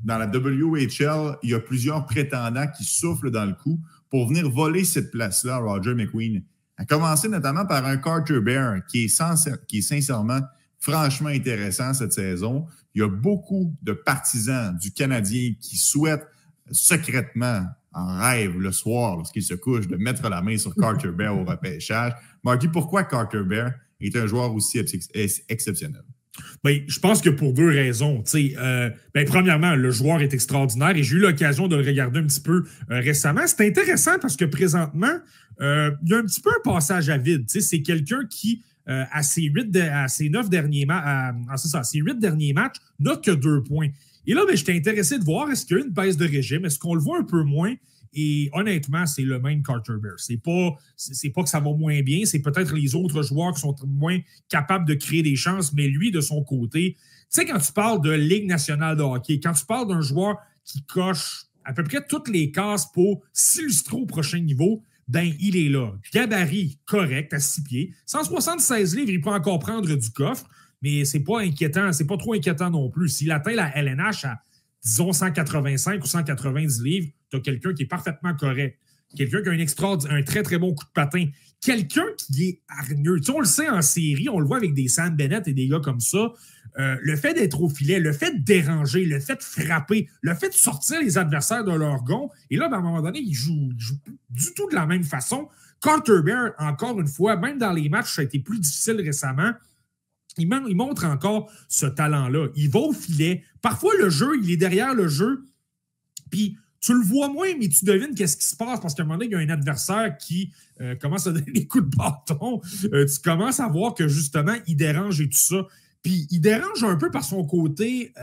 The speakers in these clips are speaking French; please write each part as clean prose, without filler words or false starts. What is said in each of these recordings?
dans la WHL, il y a plusieurs prétendants qui soufflent dans le coup pour venir voler cette place-là à Roger McQueen. À commencer notamment par un Carter Bear qui est sincèrement, franchement intéressant cette saison. Il y a beaucoup de partisans du Canadien qui souhaitent secrètement, en rêve le soir, lorsqu'ils se couchent, de mettre la main sur Carter Bear au repêchage. Marty, pourquoi Carter Bear est un joueur aussi exceptionnel? Ben, je pense que pour deux raisons. Premièrement, le joueur est extraordinaire et j'ai eu l'occasion de le regarder un petit peu récemment. C'est intéressant parce que présentement, il y a un petit peu un passage à vide. C'est quelqu'un qui, à ses 8 derniers matchs, n'a que 2 points. Et là, j'étais intéressé de voir est-ce qu'il y a une baisse de régime, est-ce qu'on le voit un peu moins? Et honnêtement, c'est le même Carter Bear. C'est pas que ça va moins bien, c'est peut-être les autres joueurs qui sont moins capables de créer des chances, mais lui, de son côté, tu sais, quand tu parles de Ligue nationale de hockey, quand tu parles d'un joueur qui coche à peu près toutes les cases pour s'illustrer au prochain niveau, ben il est là. Gabarit correct, à 6 pieds. 176 livres, il peut encore prendre du coffre, mais c'est pas inquiétant, c'est pas trop inquiétant non plus. S'il atteint la LNH à, disons, 185 ou 190 livres, tu as quelqu'un qui est parfaitement correct. Quelqu'un qui a un très, très bon coup de patin. Quelqu'un qui est hargneux. Tu sais, on le sait en série, on le voit avec des Sam Bennett et des gars comme ça. Le fait d'être au filet, le fait de déranger, le fait de frapper, le fait de sortir les adversaires de leur gond. Et là, à un moment donné, il joue du tout de la même façon. Carter Bear, encore une fois, même dans les matchs, ça a été plus difficile récemment. Il montre encore ce talent-là. Il va au filet. Parfois, le jeu, il est derrière le jeu. Puis, tu le vois moins, mais tu devines qu'est-ce qui se passe parce qu'à un moment donné, il y a un adversaire qui commence à donner des coups de bâton. Tu commences à voir que, justement, il dérange et tout ça. Puis, il dérange un peu par son côté,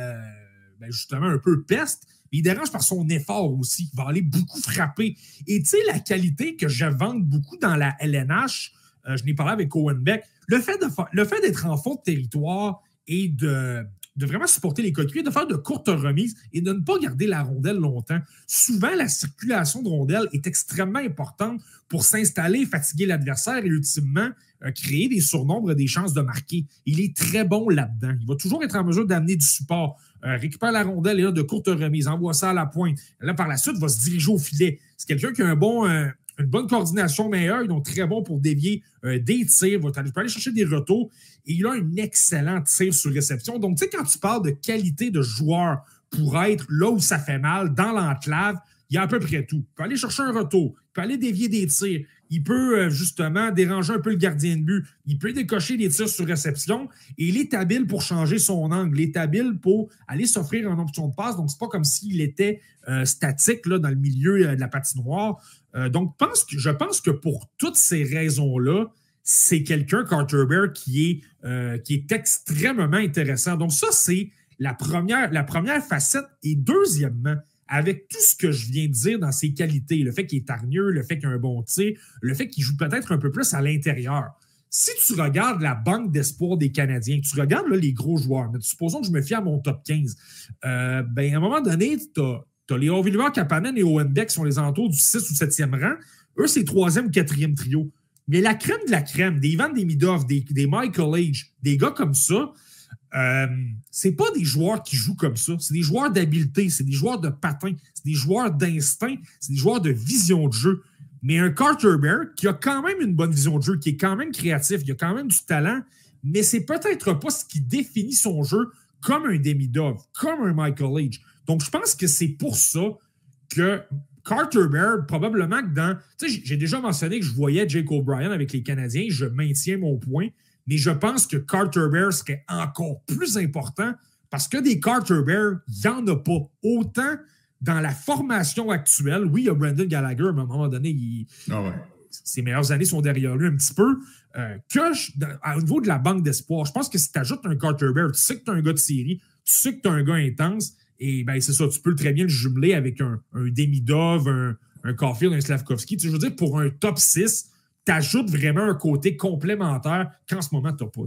justement, un peu peste, mais il dérange par son effort aussi. Il va aller beaucoup frapper. Et tu sais, la qualité que je vante beaucoup dans la LNH, je n'ai parlé avec Owen Beck, le fait d'être en fond de territoire et de vraiment supporter les coéquipiers, de faire de courtes remises et de ne pas garder la rondelle longtemps. Souvent, la circulation de rondelle est extrêmement importante pour s'installer, fatiguer l'adversaire et ultimement créer des surnombres, des chances de marquer. Il est très bon là-dedans. Il va toujours être en mesure d'amener du support. Récupère la rondelle et là, de courtes remises, envoie ça à la pointe. Là, par la suite, va se diriger au filet. C'est quelqu'un qui a une bonne coordination meilleure. Ils sont très bons pour dévier des tirs. Il peut aller chercher des retours. Et il a un excellent tir sur réception. Donc, tu sais, quand tu parles de qualité de joueur pour être là où ça fait mal, dans l'enclave, il y a à peu près tout. Il peut aller chercher un retour. Il peut aller dévier des tirs. Il peut, justement, déranger un peu le gardien de but. Il peut décocher des tirs sur réception. Et il est habile pour changer son angle. Il est habile pour aller s'offrir une option de passe. Donc, c'est pas comme s'il était statique là, dans le milieu de la patinoire. Donc, je pense que pour toutes ces raisons-là, c'est quelqu'un, Carter Bear, qui est extrêmement intéressant. Donc, ça, c'est la première facette. Et deuxièmement, avec tout ce que je viens de dire dans ses qualités, le fait qu'il est hargneux, le fait qu'il a un bon tir, le fait qu'il joue peut-être un peu plus à l'intérieur. Si tu regardes la banque d'espoir des Canadiens, tu regardes là, les gros joueurs, mais supposons que je me fie à mon top 15, à un moment donné, tu as les Oliver Kapanen et Owen Beck qui sont les alentours du 6 ou 7e rang. Eux, c'est 3e ou 4e trio. Mais la crème de la crème, des Ivan Demidov, des Michael Age, des gars comme ça, c'est pas des joueurs qui jouent comme ça. C'est des joueurs d'habileté, c'est des joueurs de patin, c'est des joueurs d'instinct, c'est des joueurs de vision de jeu. Mais un Carter Bear qui a quand même une bonne vision de jeu, qui est quand même créatif, qui a quand même du talent, mais c'est peut-être pas ce qui définit son jeu comme un Demidov, comme un Michael Age. Donc, je pense que c'est pour ça que Carter Bear, probablement que dans... Tu sais, j'ai déjà mentionné que je voyais Jake O'Brien avec les Canadiens. Je maintiens mon point. Mais je pense que Carter Bear serait encore plus important parce que des Carter Bear, il n'y en a pas. Autant dans la formation actuelle, oui, il y a Brendan Gallagher, mais à un moment donné, ses meilleures années sont derrière lui un petit peu, au niveau de la banque d'espoir. Je pense que si tu ajoutes un Carter Bear, tu sais que tu as un gars de série, tu sais que tu as un gars intense, et ben c'est ça, tu peux très bien le jumeler avec un Demidov, un Caulfield, un Slavkovski. Tu sais, je veux dire, pour un top 6, t'ajoutes vraiment un côté complémentaire qu'en ce moment, tu n'as pas.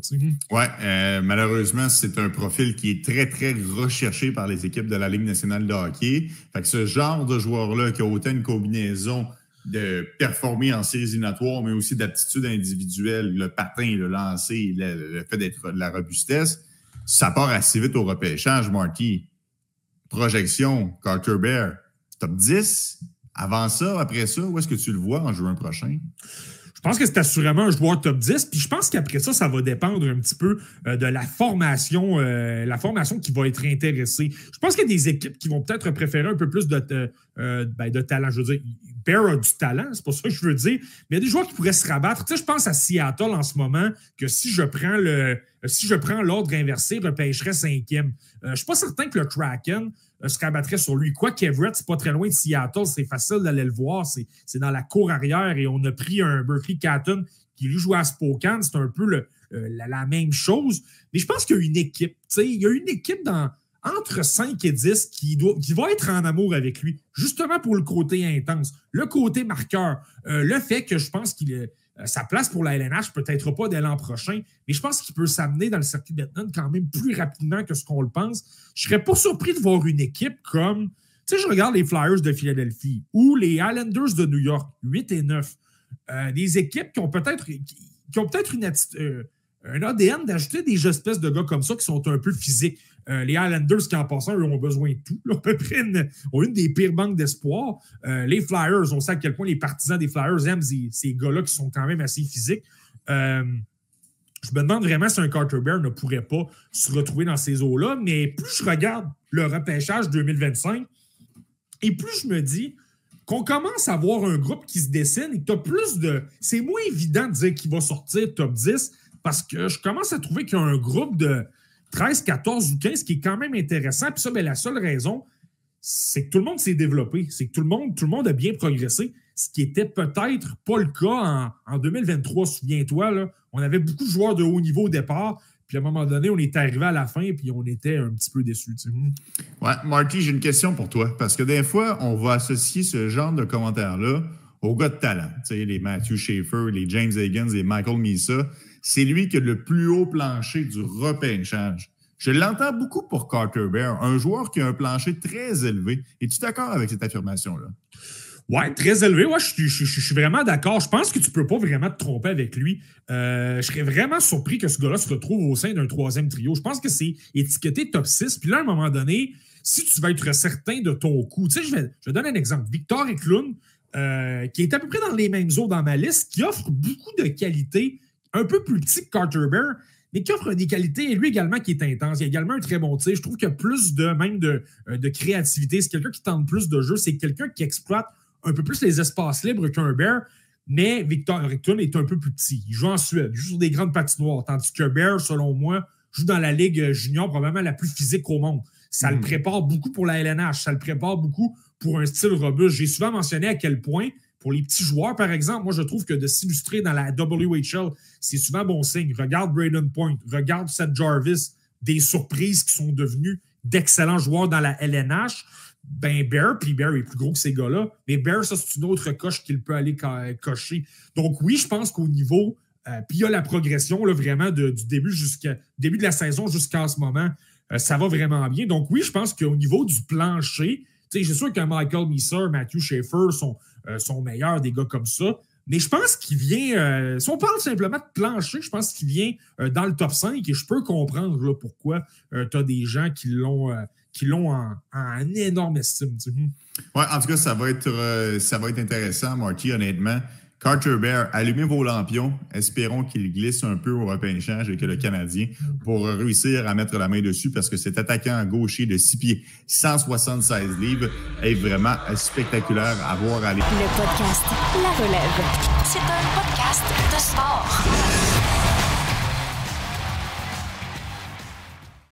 Oui, malheureusement, c'est un profil qui est très, très recherché par les équipes de la Ligue nationale de hockey. Fait que ce genre de joueur-là qui a autant une combinaison de performer en séries éliminatoires, mais aussi d'aptitude individuelle, le patin, le lancer, le fait d'être de la robustesse, ça part assez vite au repêchage, Marty. projection, Carter Bear, top 10. Avant ça, après ça, où est-ce que tu le vois en juin prochain? Je pense que c'est assurément un joueur top 10. Puis je pense qu'après ça, ça va dépendre un petit peu de la formation qui va être intéressée. Je pense qu'il y a des équipes qui vont peut-être préférer un peu plus de talent. Je veux dire, Bear a du talent, c'est pas ça que je veux dire. Mais il y a des joueurs qui pourraient se rabattre. Tu sais, je pense à Seattle en ce moment, que si je prends l'ordre inversé, repêcherait 5e. Je ne suis pas certain que le Kraken se rabattrait sur lui. Quoi qu'Everett, c'est pas très loin de Seattle, c'est facile d'aller le voir. C'est dans la cour arrière et on a pris un Berkeley Catton qui lui jouait à Spokane. C'est un peu la même chose. Mais je pense qu'il y a une équipe. Il y a une équipe entre 5 et 10 qui va être en amour avec lui, justement pour le côté intense, le côté marqueur, le fait que je pense qu'il sa place pour la LNH peut-être pas dès l'an prochain, mais je pense qu'il peut s'amener dans le circuit Bettman quand même plus rapidement que ce qu'on le pense. Je serais pas surpris de voir une équipe comme, tu sais, je regarde les Flyers de Philadelphie ou les Islanders de New York, 8 et 9, des équipes qui ont peut-être un ADN d'ajouter des espèces de gars comme ça qui sont un peu physiques. Les Islanders, qui en passant, eux, ont besoin de tout. Là, à peu près ont une des pires banques d'espoir. Les Flyers, on sait à quel point les partisans des Flyers aiment ces gars-là qui sont quand même assez physiques. Je me demande vraiment si un Carter Bear ne pourrait pas se retrouver dans ces eaux-là, mais plus je regarde le repêchage 2025, et plus je me dis qu'on commence à voir un groupe qui se dessine et que tu as plus de... C'est moins évident de dire qu'il va sortir top 10 parce que je commence à trouver qu'il y a un groupe de 13, 14 ou 15 qui est quand même intéressant. Puis ça, la seule raison, c'est que tout le monde s'est développé. C'est que tout le monde a bien progressé. Ce qui était peut-être pas le cas en 2023, souviens-toi. Là, on avait beaucoup de joueurs de haut niveau au départ. Puis à un moment donné, on est arrivé à la fin et on était un petit peu déçus. Tu sais. Ouais, Marty, j'ai une question pour toi. Parce que des fois, on va associer ce genre de commentaires-là aux gars de talent. Tu sais, les Matthew Schaefer, les James Higgins et Michael Misa. C'est lui qui a le plus haut plancher du repêchage. Je l'entends beaucoup pour Carter Bear, un joueur qui a un plancher très élevé. Es-tu d'accord avec cette affirmation-là? Oui, très élevé. Ouais, je suis vraiment d'accord. Je pense que tu ne peux pas vraiment te tromper avec lui. Je serais vraiment surpris que ce gars-là se retrouve au sein d'un 3e trio. Je pense que c'est étiqueté top 6. Puis là, à un moment donné, si tu vas être certain de ton coup, tu sais, je vais donner un exemple. Victor Eklund, qui est à peu près dans les mêmes eaux dans ma liste, qui offre beaucoup de qualités, un peu plus petit que Carter Bear, mais qui offre des qualités, et lui également qui est intense. Il a également un très bon tir. Je trouve qu'il y a plus de créativité. C'est quelqu'un qui tente plus de jeu. C'est quelqu'un qui exploite un peu plus les espaces libres qu'un Bear, mais Victor Eklund est un peu plus petit. Il joue en Suède, il joue sur des grandes patinoires, tandis que Bear, selon moi, joue dans la Ligue junior, probablement la plus physique au monde. Ça le prépare beaucoup pour la LNH, ça le prépare beaucoup pour un style robuste. J'ai souvent mentionné à quel point, pour les petits joueurs, par exemple, moi, je trouve que de s'illustrer dans la WHL, c'est souvent bon signe. Regarde Braden Point, regarde Seth Jarvis, des surprises qui sont devenus d'excellents joueurs dans la LNH. Ben Bear, puis Bear est plus gros que ces gars-là, mais Bear, ça, c'est une autre coche qu'il peut aller cocher. Donc oui, je pense qu'au niveau, puis il y a la progression là, vraiment du début de la saison jusqu'à ce moment, ça va vraiment bien. Donc oui, je pense qu'au niveau du plancher, c'est sûr que Michael Misa, Matthew Schaefer sont meilleurs, des gars comme ça, mais je pense qu'il vient, si on parle simplement de plancher, je pense qu'il vient dans le top 5 et je peux comprendre là, pourquoi tu as des gens qui l'ont en énorme estime. Tu sais. Ouais, en tout cas, ça va être intéressant, Marty, honnêtement. Carter Bear, allumez vos lampions. Espérons qu'il glisse un peu au repêchage avec le Canadien pour réussir à mettre la main dessus parce que cet attaquant gaucher de 6 pieds, 176 livres est vraiment spectaculaire à voir aller. Le podcast La Relève. C'est un podcast de sport.